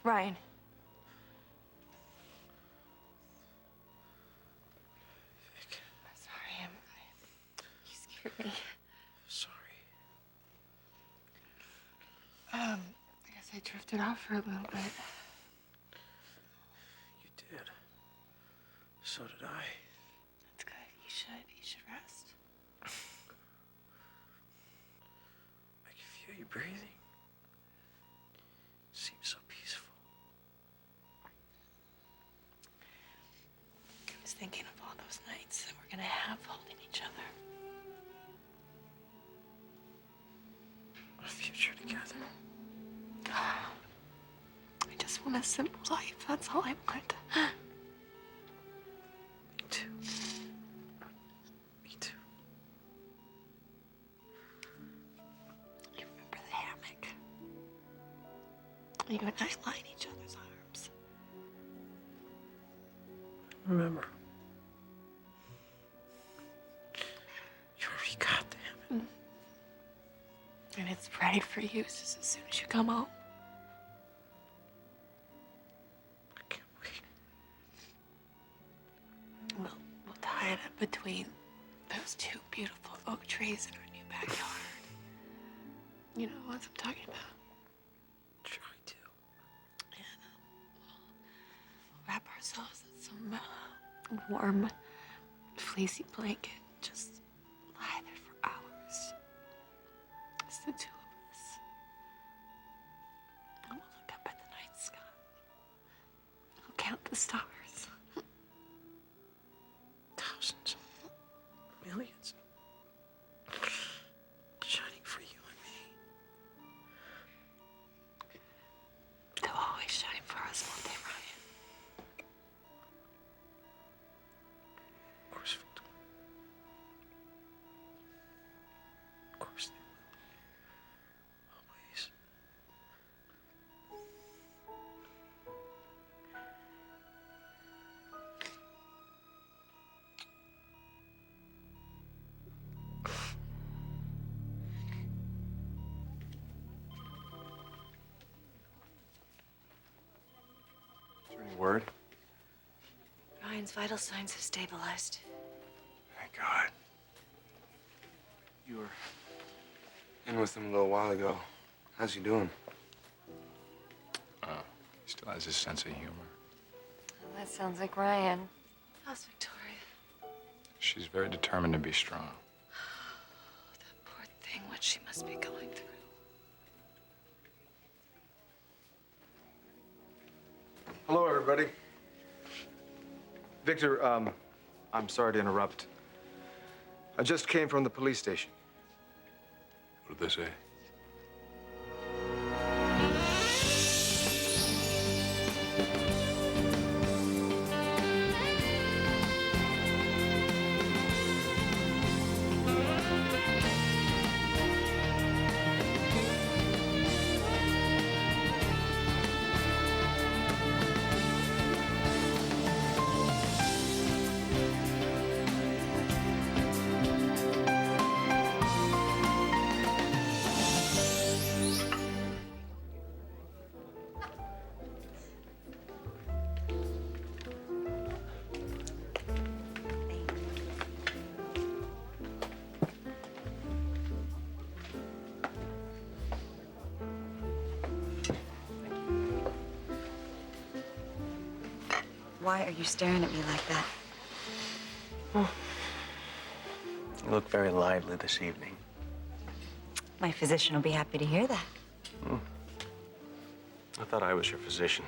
Ryan. Vic. I'm sorry. You scared me. Sorry. I guess I drifted off for a little bit. You did. So did I. That's good. You should rest. I can feel you breathing. Seems so peaceful. I was thinking of all those nights that we're gonna have holding each other. A future together. I just want a simple life. That's all I want. Me too. Me too. You remember the hammock? You and I lie in each other's arms. Remember. You already got them. And it's ready for use as soon as you come home. I can't wait. We'll tie it up between those two beautiful oak trees in our new backyard. You know what I'm talking about. Sure I do. And we'll wrap ourselves in some warm, fleecy blanket. Just lie there for hours. It's the two of us. And we'll look up at the night sky. We'll count the stars. Thousands. Millions. Shining for you and me. They'll always shine for us, won't they, Ryan? Of course, Victoria. Of course they will. Always. Is there any word? Ryan's vital signs have stabilized. Thank God. You were in with him a little while ago. How's he doing? He still has his sense of humor. Well, that sounds like Ryan. How's Victoria? She's very determined to be strong. That poor thing, what she must be going through. Hello, everybody. Victor, I'm sorry to interrupt. I just came from the police station. What did they say? Why are you staring at me like that? You look very lively this evening. My physician will be happy to hear that. I thought I was your physician.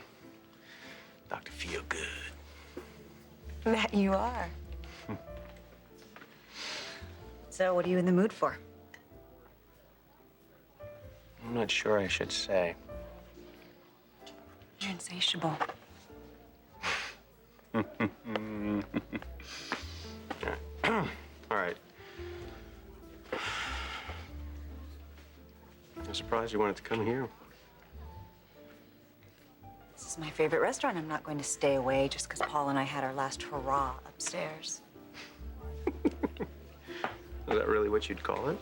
Dr. Feelgood. That you are. So, what are you in the mood for? I'm not sure I should say. You're insatiable. All right. I'm surprised you wanted to come here. This is my favorite restaurant. I'm not going to stay away just because Paul and I had our last hurrah upstairs. Is that really what you'd call it?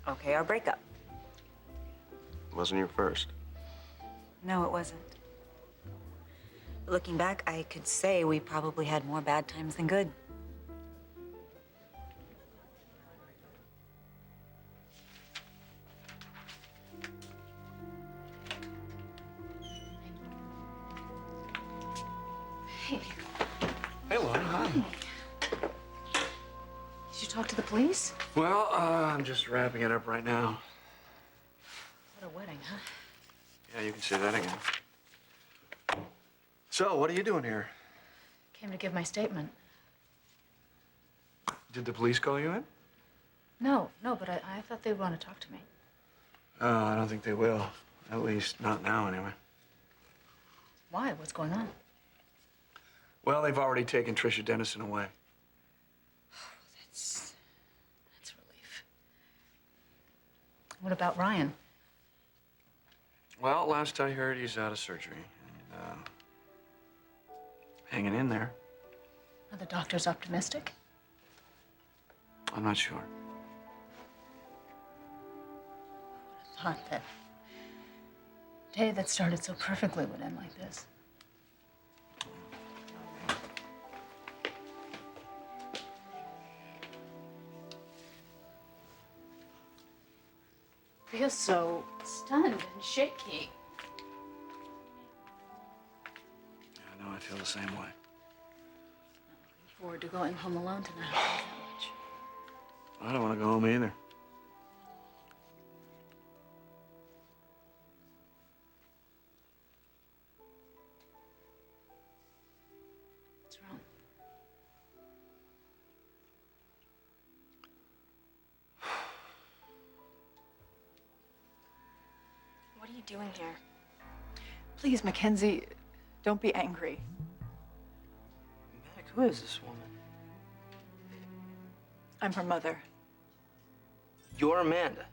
Okay, our breakup. Wasn't your first. No, it wasn't. But looking back, I could say we probably had more bad times than good. Hey, Laura, hi. Did you talk to the police? Well, I'm just wrapping it up right now. What a wedding, huh? Yeah, you can say that again. So, what are you doing here? Came to give my statement. Did the police call you in? No, but I thought they'd want to talk to me. Oh, I don't think they will. At least not now, anyway. Why? What's going on? Well, they've already taken Trisha Dennison away. That's relief. What about Ryan? Well, last I heard, he's out of surgery. And, hanging in there. Are the doctors optimistic? I'm not sure. Thought that day that started so perfectly would end like this. I feel so stunned and shaky. I know, I feel the same way. Looking forward to going home alone tonight. That much. I don't want to go home either. What's wrong? What are you doing here? Please, Mackenzie, don't be angry. Mac, who is this woman? I'm her mother. You're Amanda.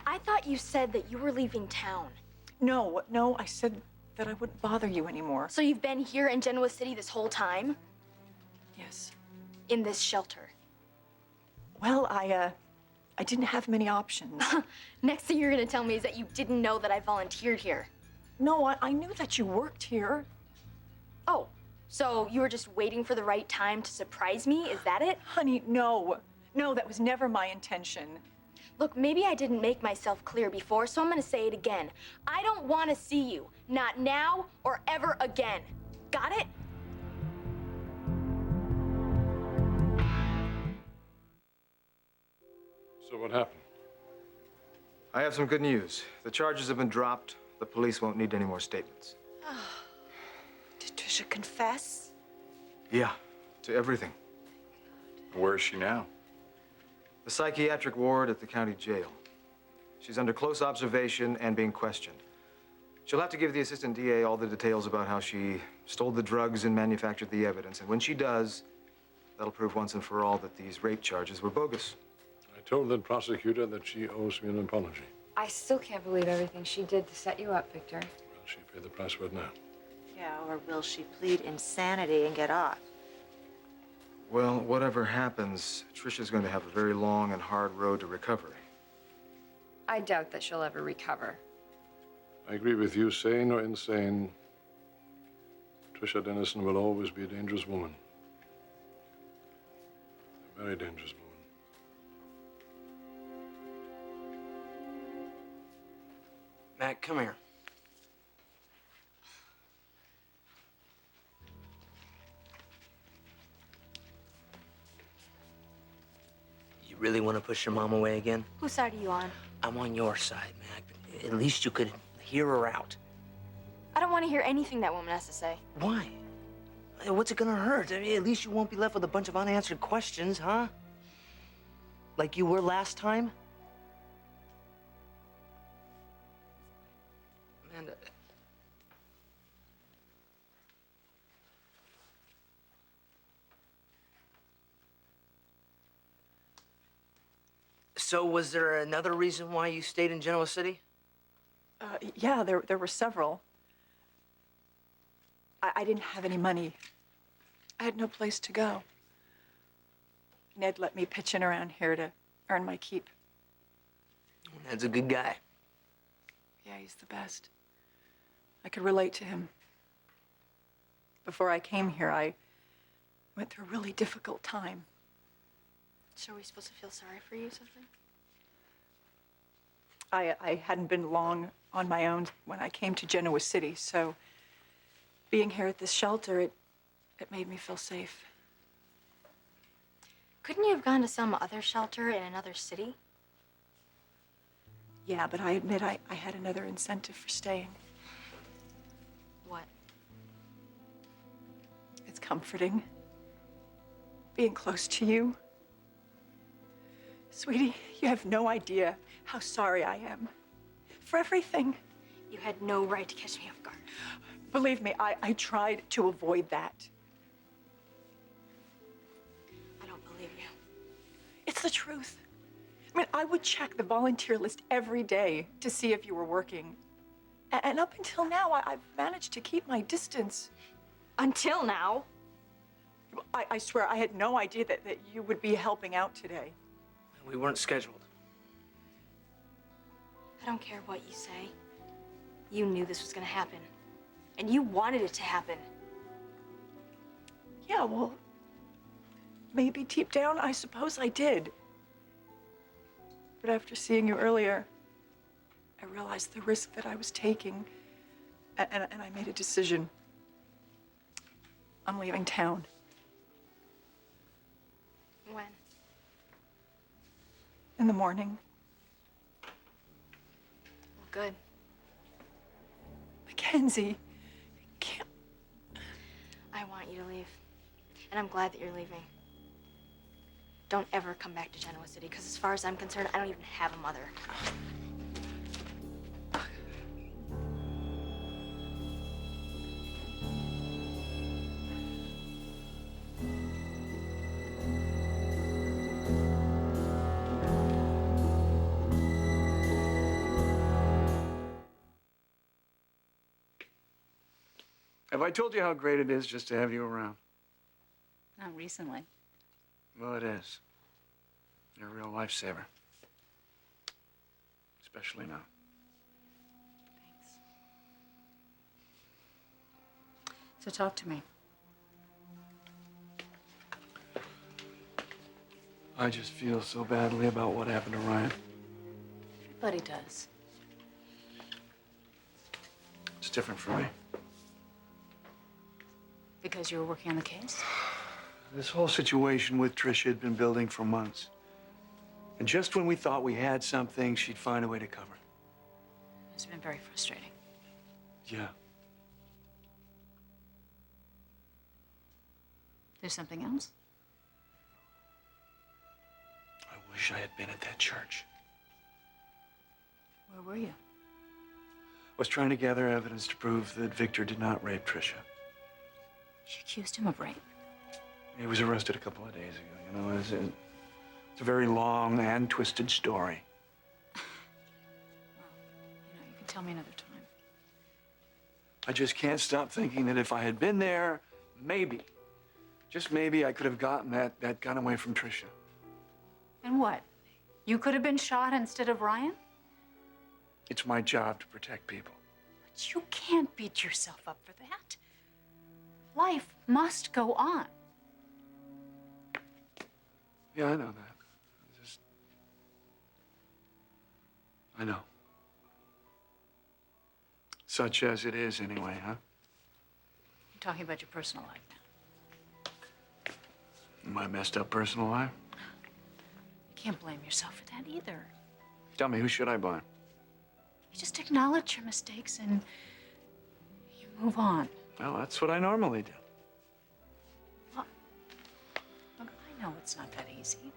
I thought you said that you were leaving town. No, I said that I wouldn't bother you anymore. So you've been here in Genoa City this whole time? Yes. In this shelter? Well, I didn't have many options. Next thing you're gonna tell me is that you didn't know that I volunteered here. No, I knew that you worked here. Oh, so you were just waiting for the right time to surprise me? Is that it? Honey, no. No, that was never my intention. Look, maybe I didn't make myself clear before, so I'm gonna say it again. I don't wanna see you. Not now or ever again. Got it? So what happened? I have some good news. The charges have been dropped. The police won't need any more statements. Did Trisha confess? Yeah, to everything. Where is she now? The psychiatric ward at the county jail. She's under close observation and being questioned. She'll have to give the assistant DA all the details about how she stole the drugs and manufactured the evidence. And when she does, that'll prove once and for all that these rape charges were bogus. I told that prosecutor that she owes me an apology. I still can't believe everything she did to set you up, Victor. Will she pay the price for it now? Yeah, or will she plead insanity and get off? Well, whatever happens, Trisha's going to have a very long and hard road to recovery. I doubt that she'll ever recover. I agree with you, sane or insane. Trisha Dennison will always be a dangerous woman. A very dangerous woman. Mac, come here. You really want to push your mom away again? Whose side are you on? I'm on your side, Mac. At least you could hear her out. I don't want to hear anything that woman has to say. Why? What's it gonna hurt? I mean, at least you won't be left with a bunch of unanswered questions, huh? Like you were last time? Amanda. So was there another reason why you stayed in Genoa City? Yeah, there were several. I didn't have any money. I had no place to go. Ned let me pitch in around here to earn my keep. Ned's a good guy. Yeah, he's the best. I could relate to him. Before I came here, I went through a really difficult time. So are we supposed to feel sorry for you or something? I hadn't been long on my own when I came to Genoa City, so being here at this shelter, it made me feel safe. Couldn't you have gone to some other shelter in another city? Yeah, but I admit I had another incentive for staying. What? It's comforting. Being close to you. Sweetie, you have no idea how sorry I am for everything. You had no right to catch me off guard. Believe me, I tried to avoid that. I don't believe you. It's the truth. I mean, I would check the volunteer list every day to see if you were working. And up until now, I've managed to keep my distance. Until now. I swear, I had no idea that you would be helping out today. We weren't scheduled. I don't care what you say. You knew this was gonna happen. And you wanted it to happen. Yeah, well, maybe deep down, I suppose I did. But after seeing you earlier, I realized the risk that I was taking, and I made a decision. I'm leaving town. When? In the morning. Well, good. Mackenzie, can't. I want you to leave. And I'm glad that you're leaving. Don't ever come back to Genoa City, because as far as I'm concerned, I don't even have a mother. Have I told you how great it is just to have you around? Not recently. Well, it is. You're a real lifesaver. Especially now. Thanks. So talk to me. I just feel so badly about what happened to Ryan. Everybody does. It's different for me. Because you were working on the case? This whole situation with Trisha had been building for months. And just when we thought we had something, she'd find a way to cover it. It's been very frustrating. Yeah. There's something else? I wish I had been at that church. Where were you? I was trying to gather evidence to prove that Victor did not rape Trisha. She accused him of rape. He was arrested a couple of days ago. You know, it's a very long and twisted story. You can tell me another time. I just can't stop thinking that if I had been there, maybe, just maybe, I could have gotten that gun away from Trisha. And what? You could have been shot instead of Ryan? It's my job to protect people. But you can't beat yourself up for that. Life must go on. Yeah, I know that. I know. Such as it is, anyway, huh? You're talking about your personal life now. My messed up personal life? You can't blame yourself for that either. Tell me, who should I blame? You just acknowledge your mistakes and you move on. Well, that's what I normally do. Look, I know it's not that easy.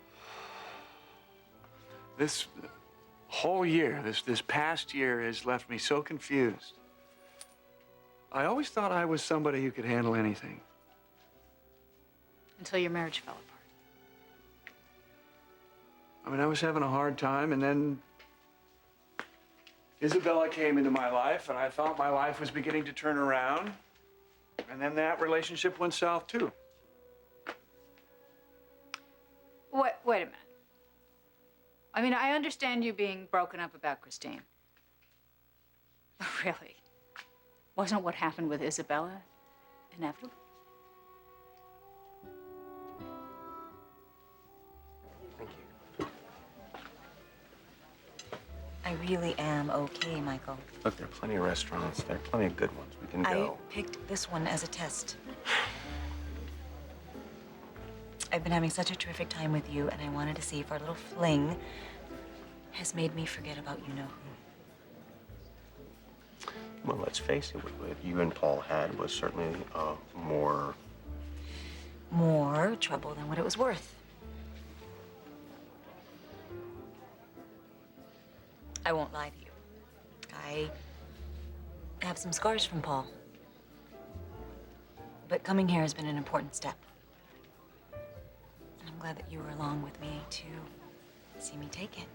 This whole year, this past year, has left me so confused. I always thought I was somebody who could handle anything. Until your marriage fell apart. I mean, I was having a hard time, and then Isabella came into my life, and I thought my life was beginning to turn around. And then that relationship went south, too. Wait a minute. I mean, I understand you being broken up about Christine. But really, Wasn't what happened with Isabella inevitable? Thank you. I really am okay, Michael. Look, there are plenty of restaurants. There are plenty of good ones. We can I go. picked this one as a test. I've been having such a terrific time with you, and I wanted to see if our little fling has made me forget about you-know-who. Well, let's face it, what you and Paul had was certainly more... More trouble than what it was worth. I won't lie to you. I have some scars from Paul. But coming here has been an important step. And I'm glad that you were along with me to see me take it.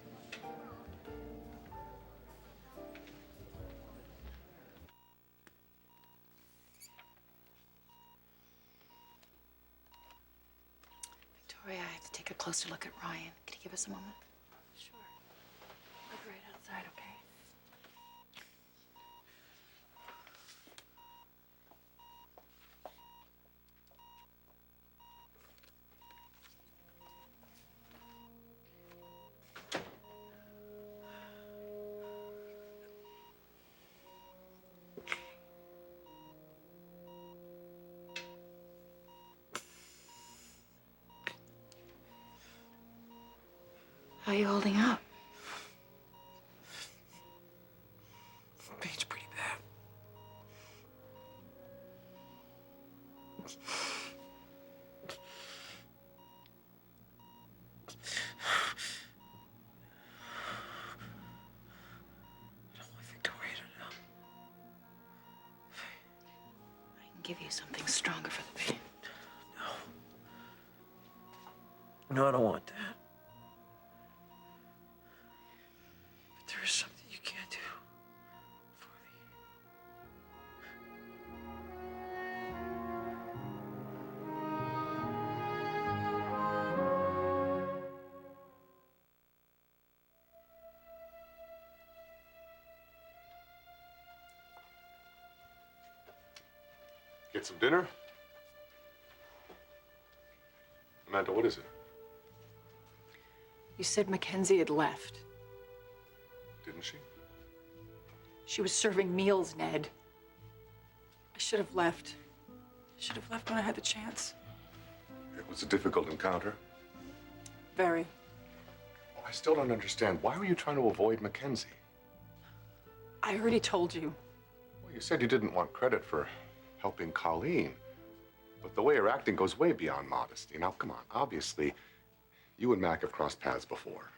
Victoria, I have to take a closer look at Ryan. Could you give us a moment? Sure. Look right outside, okay? How are you holding up? Pain's pretty bad. I don't want Victoria to know. I can give you something stronger for the pain. No. No, I don't want that. But there is something you can't do for me. Get some dinner? Amanda, what is it? You said Mackenzie had left. Didn't she? She was serving meals, Ned. I should have left. I should have left when I had the chance. It was a difficult encounter. Very. Oh, I still don't understand. Why were you trying to avoid Mackenzie? I already told you. Well, you said you didn't want credit for helping Colleen. But the way you're acting goes way beyond modesty. Now, come on. Obviously, you and Mac have crossed paths before.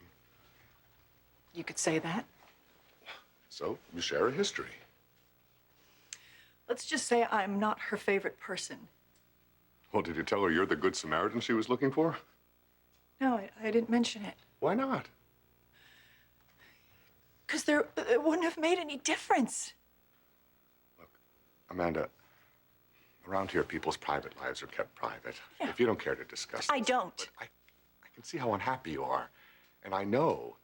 You could say that. So, you share a history. Let's just say I'm not her favorite person. Well, did you tell her you're the good Samaritan she was looking for? No, I didn't mention it. Why not? Because it wouldn't have made any difference. Look, Amanda, around here, people's private lives are kept private. Yeah. If you don't care to discuss I this, don't. But I can see how unhappy you are. And I know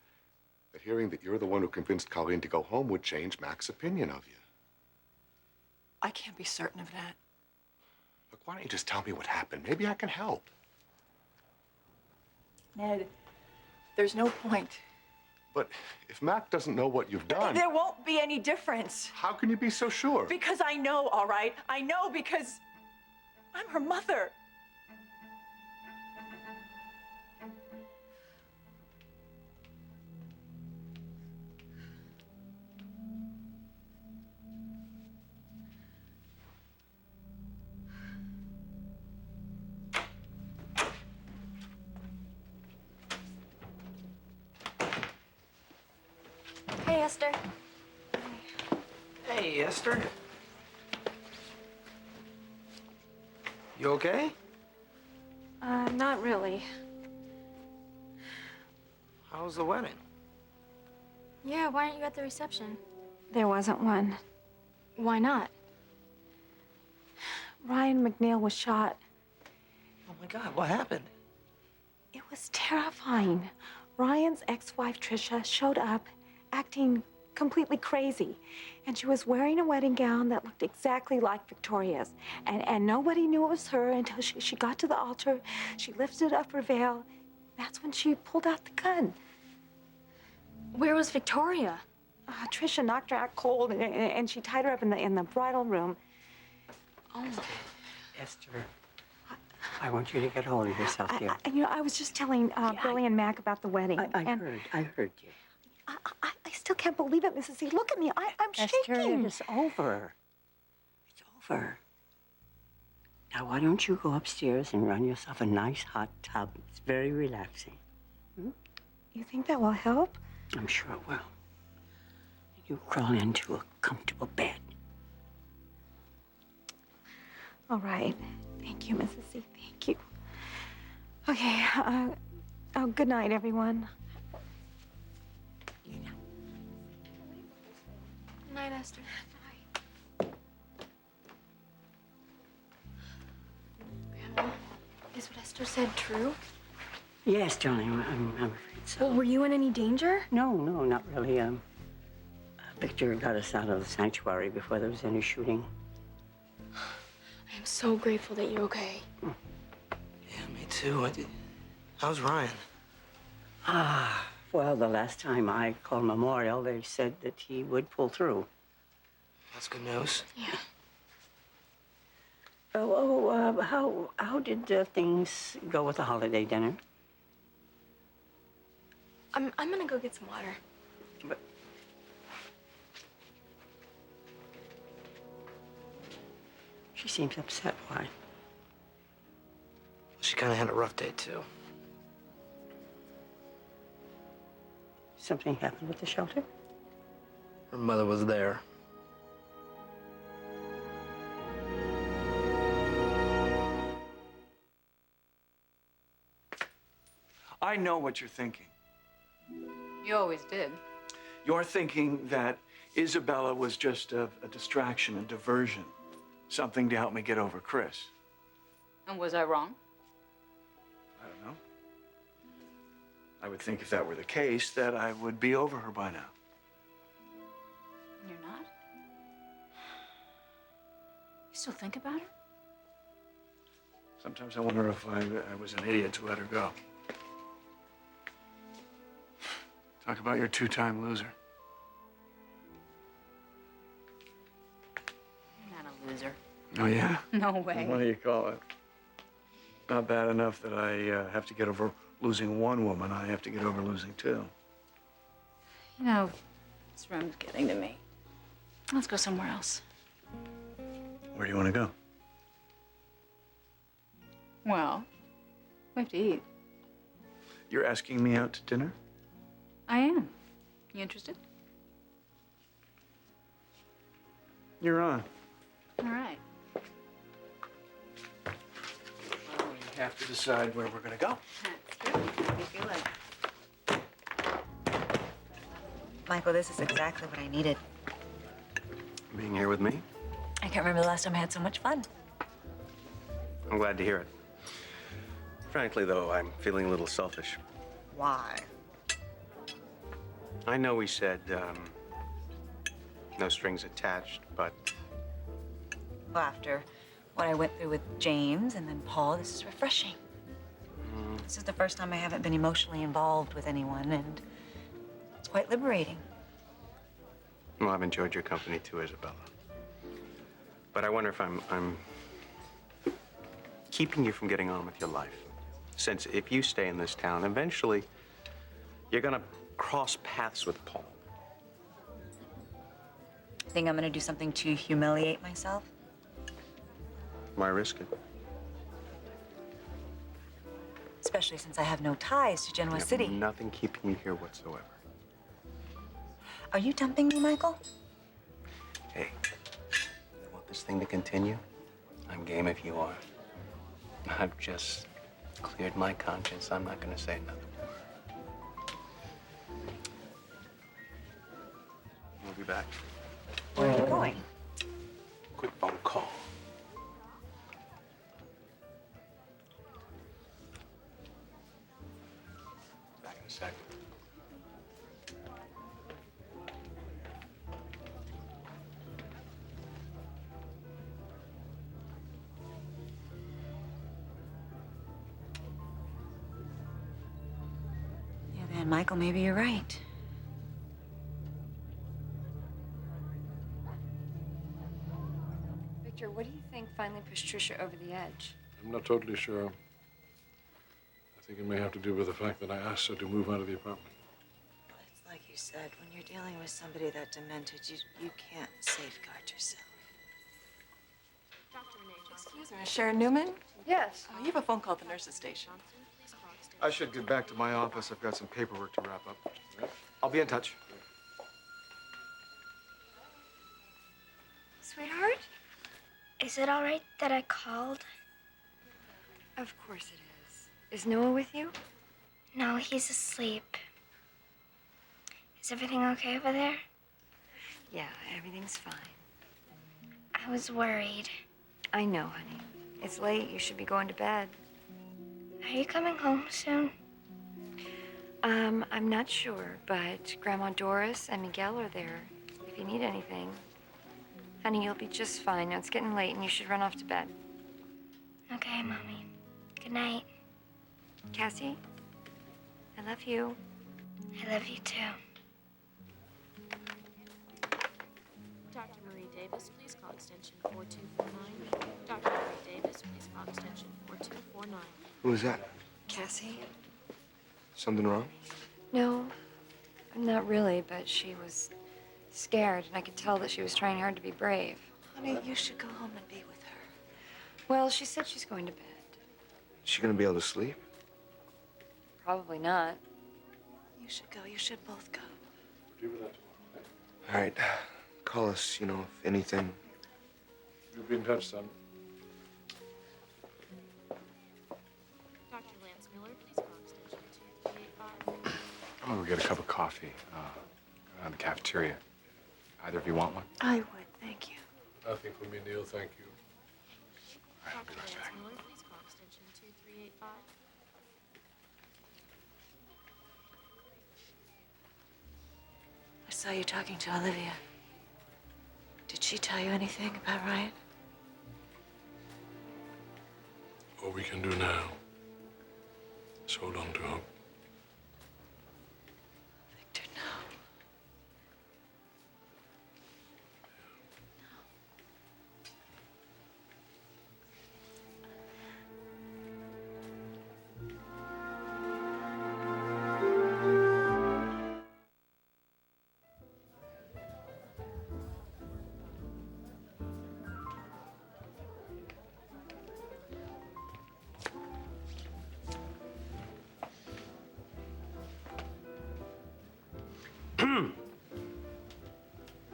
that hearing that you're the one who convinced Colleen to go home would change Mac's opinion of you. I can't be certain of that. Look, why don't you just tell me what happened? Maybe I can help. Ned, there's no point. But if Mac doesn't know what you've done, There won't be any difference. how can you be so sure? Because I know, all right? I know because I'm her mother. Hey, Esther. Hey, Esther. You okay? Not really. How was the wedding? Yeah, why aren't you at the reception? There wasn't one. Why not? Ryan McNeil was shot. Oh my God, what happened? It was terrifying. Ryan's ex-wife, Trisha, showed up acting completely crazy. And she was wearing a wedding gown that looked exactly like Victoria's. And nobody knew it was her until she got to the altar. She lifted up her veil. That's when she pulled out the gun. Where was Victoria? Trisha knocked her out cold, and she tied her up in the bridal room. Oh. Esther, I want you to get hold of yourself, dear. I was just telling Billy and Mac about the wedding. I heard you. I still can't believe it, Mrs. C. Look at me. I'm Esther, shaking. it's over. It's over. Now, why don't you go upstairs and run yourself a nice hot tub? It's very relaxing. You think that will help? I'm sure it will. You crawl into a comfortable bed. All right. Thank you, Mrs. C. Thank you. Okay. Good night, everyone. Good night, Esther. Grandma, is what Esther said true? Yes, Johnny, I'm afraid so. Well, were you in any danger? No, not really. Victor got us out of the sanctuary before there was any shooting. I am so grateful that you're okay. Yeah, me too. How's Ryan? Well, the last time I called Memorial, they said that he would pull through. That's good news. Yeah. How did things go with the holiday dinner? I'm gonna go get some water. But she seems upset. Why? She kind of had a rough day, too. Something happened with the shelter? Her mother was there. I know what you're thinking. You always did. You're thinking that Isabella was just a distraction, a diversion, something to help me get over Chris. And was I wrong? I don't know. I would think if that were the case, that I would be over her by now. You're not? You still think about her? Sometimes I wonder if I was an idiot to let her go. Talk about your two-time loser. You're not a loser. Oh, yeah? No way. What do you call it? Not bad enough that I have to get over losing one woman. I have to get over losing two. You know, this room's getting to me. Let's go somewhere else. Where do you want to go? Well, we have to eat. You're asking me out to dinner? I am. You interested? You're on. All right. Well, we have to decide where we're going to go. That's good. How do you feel like? Michael, this is exactly what I needed. Being here with me? I can't remember the last time I had so much fun. I'm glad to hear it. Frankly, though, I'm feeling a little selfish. Why? I know we said no strings attached, but Well, after what I went through with James and then Paul, this is refreshing. This is the first time I haven't been emotionally involved with anyone, and it's quite liberating. well, I've enjoyed your company too, Isabella. But I wonder if I'm keeping you from getting on with your life. Since if you stay in this town, eventually you're gonna cross paths with Paul. Think I'm gonna do something to humiliate myself? Why risk it? Especially since I have no ties to Genoa You have City. nothing keeping you here whatsoever. Are you dumping me, Michael? Hey, you want this thing to continue? I'm game if you are. I've just cleared my conscience. I'm not gonna say another word. We'll be back. Where are you going? Quick phone call. Back in a sec. And Michael, maybe you're right. Victor, what do you think finally pushed Trisha over the edge? I'm not totally sure. I think it may have to do with the fact that I asked her to move out of the apartment. It's like you said, when you're dealing with somebody that demented, you can't safeguard yourself. Excuse me, Sharon Newman? Yes. You have a phone call at the nurse's station. I should get back to my office. I've got some paperwork to wrap up. I'll be in touch. Sweetheart? Is it all right that I called? Of course it is. Is Noah with you? No, he's asleep. Is everything okay over there? Yeah, everything's fine. I was worried. I know, honey. It's late. You should be going to bed. Are you coming home soon? I'm not sure, but Grandma Doris and Miguel are there if you need anything. Honey, you'll be just fine. Now it's getting late and you should run off to bed. Okay, Mommy. Good night. Cassie, I love you. I love you too. Dr. Marie Davis, please call extension 4249. Dr. Marie Davis, please call extension 4249. Who is that? Cassie? Something wrong? No, not really, but she was scared, and I could tell that she was trying hard to be brave. Honey, you should go home and be with her. Well, she said she's going to bed. Is she gonna be able to sleep? Probably not. You should go. You should both go. All right. Call us, if anything. You'll be in touch, son. Dr. Lance Miller, please call extension 2385. I'm gonna go get a cup of coffee in the cafeteria. Either of you want one? I would, thank you. Nothing for me, Neil, thank you. Dr. Lance Miller, please call extension 2385. I saw you talking to Olivia. Did she tell you anything about Ryan? All we can do now is hold on to hope. Victor, no.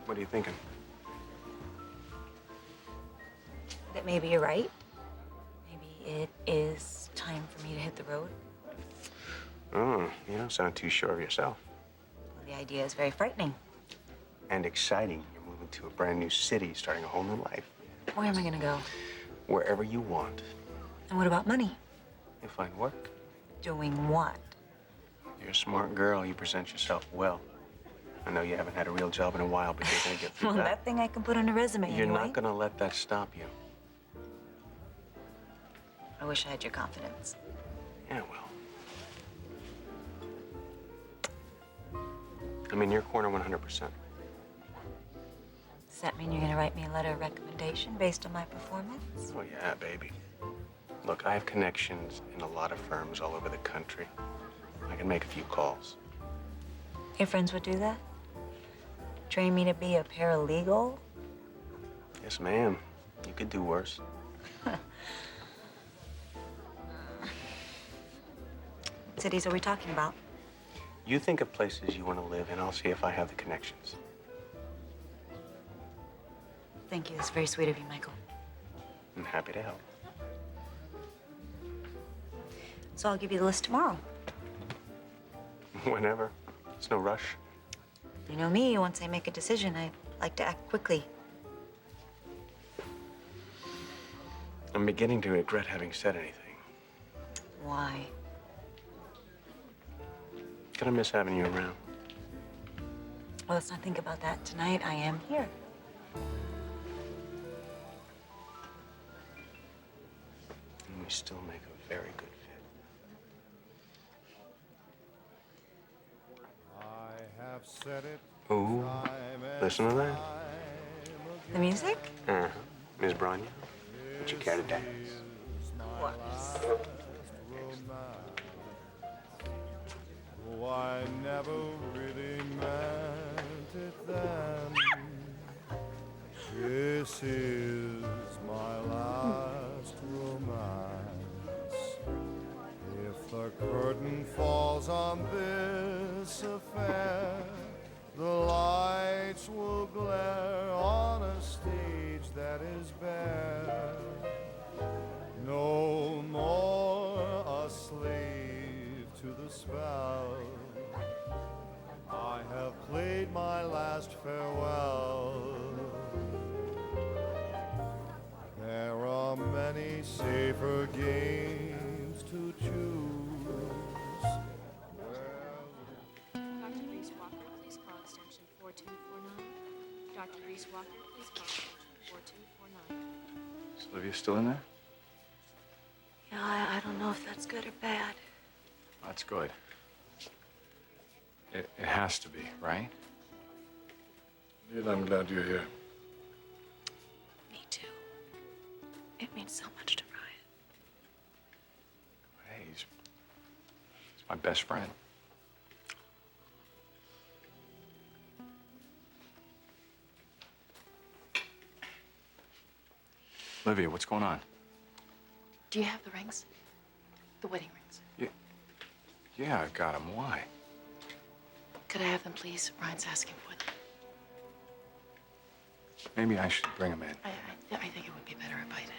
What are you thinking? That maybe you're right. Maybe it is time for me to hit the road. Oh, you don't sound too sure of yourself. Well, the idea is very frightening. And exciting. You're moving to a brand new city, starting a whole new life. Where am I gonna go? Wherever you want. And what about money? You'll find work. Doing what? You're a smart girl. You present yourself well. I know you haven't had a real job in a while, but you're gonna get through Well, that. that thing I can put on a resume You're anyway. not gonna let that stop you. I wish I had your confidence. Yeah, well. I'm in your corner 100%. Does that mean you're gonna write me a letter of recommendation based on my performance? Oh, yeah, baby. Look, I have connections in a lot of firms all over the country. I can make a few calls. Your friends would do that? Train me to be a paralegal? Yes, ma'am. You could do worse. What cities are we talking about? You think of places you want to live, and I'll see if I have the connections. Thank you. That's very sweet of you, Michael. I'm happy to help. So I'll give you the list tomorrow. Whenever. It's no rush. You know me, once I make a decision, I like to act quickly. I'm beginning to regret having said anything. Why? Gonna miss having you around. Well, let's not think about that tonight. I am here. And we still make a very good fit. Ooh, listen to that. The music? Uh-huh. Miss Bronya, would you care to dance? Of course. Oh, I never really meant it then. This is my last romance. If the curtain falls on this affair, the lights will glare on a stage that is bare. No more a slave to the spell. I have played my last farewell. There are many safer games to choose. Dr. Reese Walker, please call extension 4249. Dr. Reese Walker, please call extension 4249. Is Olivia still in there? Yeah, I don't know if that's good or bad. That's good. It has to be, right? Neil, I'm glad you're here. Me too. It means so much to Ryan. Hey, he's my best friend. Olivia, what's going on? Do you have the rings? The wedding rings? Yeah, I got him. Why? Could I have them, please? Ryan's asking for them. Maybe I should bring him in. I think it would be better if I did.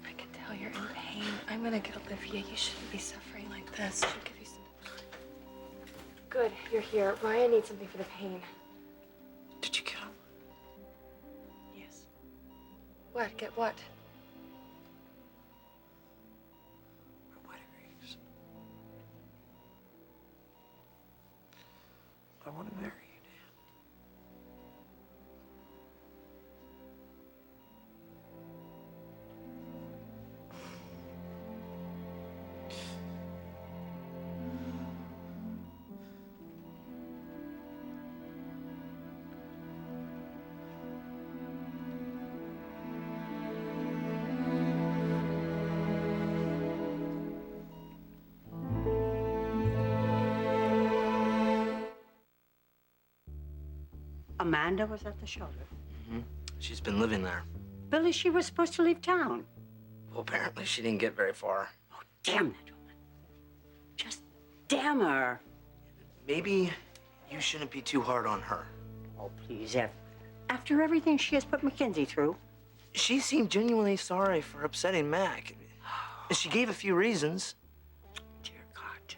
I can tell you're in pain. I'm gonna get Olivia. You shouldn't be suffering like this. She'll give you some. Good, you're here. Ryan needs something for the pain. Did you get him? Yes. What? Get what? Her wedding rings. I want to marry you. Amanda was at the shelter. She's been living there. Billy, she was supposed to leave town. Well, apparently she didn't get very far. Damn that woman. Just damn her. Maybe you shouldn't be too hard on her. Oh, please, Ev. After everything she has put Mackenzie through. She seemed genuinely sorry for upsetting Mac. She gave a few reasons. Dear God.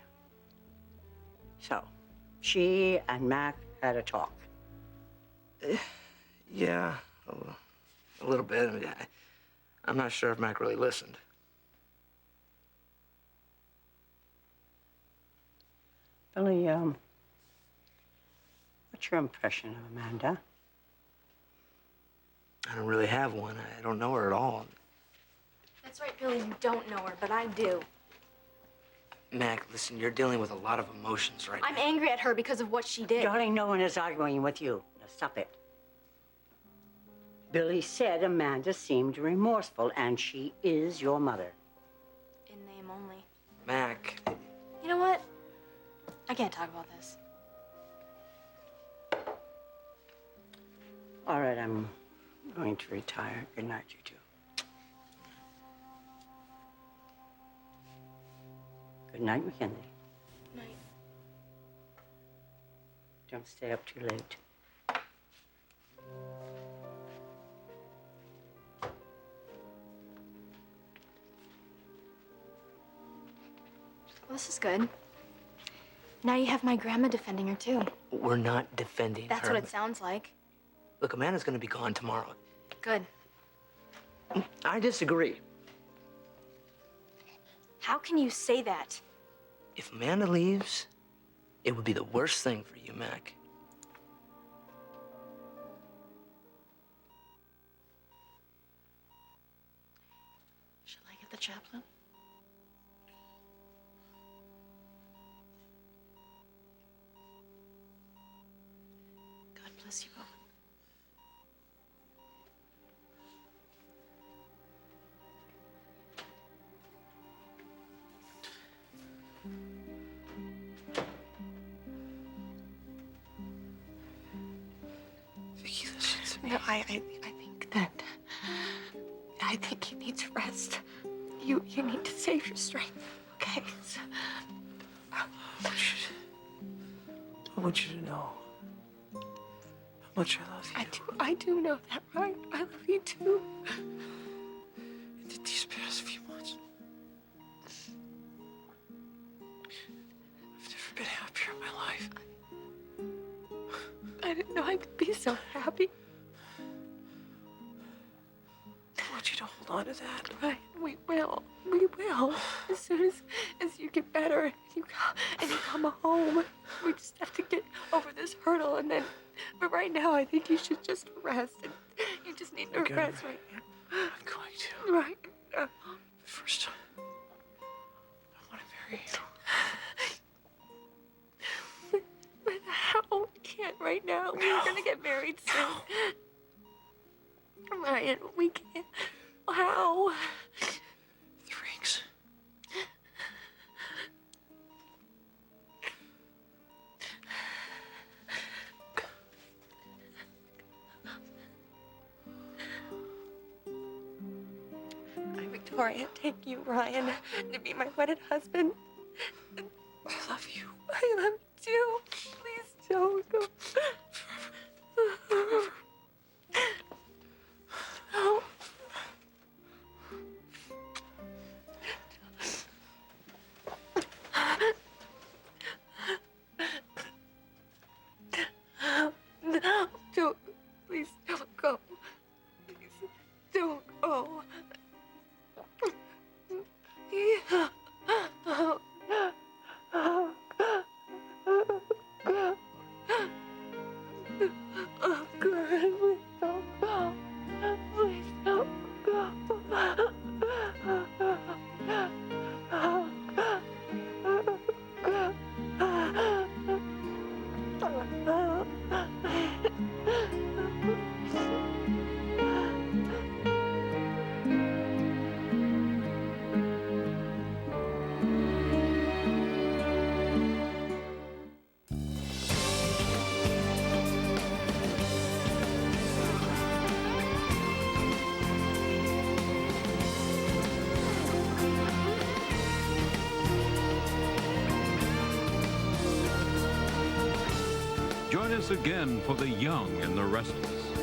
So, she and Mac had a talk. Yeah, a little bit. I mean, I'm not sure if Mac really listened. Billy, what's your impression of Amanda? I don't really have one. I don't know her at all. That's right, Billy. You don't know her, but I do. Mac, listen, you're dealing with a lot of emotions right I'm now. angry at her because of what she did. Darling, no one is arguing with you. Now stop it. Billy said Amanda seemed remorseful, and she is your mother. In name only. Mac. You know what? I can't talk about this. All right, I'm going to retire. Good night, you two. Good night, Mackenzie. Night. Don't stay up too late. Well, this is good. Now you have my grandma defending her, too. We're not defending That's her. what it sounds like. Look, Amanda's gonna be gone tomorrow. Good. I disagree. How can you say that? If Amanda leaves, it would be the worst thing for you, Mac. Shall I get the chaplain? God bless you both. Vicky, listen to me. No, I think you need to rest. You need to save your strength. Okay. So, I want you to know how much I love you. I do know that, right? I love you too. These past few months, I've never been happier in my life. I didn't know I could be so happy. I want you to hold on to that. Right, we will. We will. As soon as you get better and you come home, we just have to get over this hurdle and then. But right now, I think you should just rest. And you just need to Okay. rest right now. I'm going to. Right. The first time, I want to marry you. But how? We can't right now. We're gonna get married soon. Ryan, we can't. How? The rings. I, Victoria, take you, Ryan, to be my wedded husband. I love you. I love you too. Please don't go. No. No, don't. Please don't go. Please don't go. Yeah. Oh, oh, God, please don't go. Please don't Join us again for The Young and the Restless.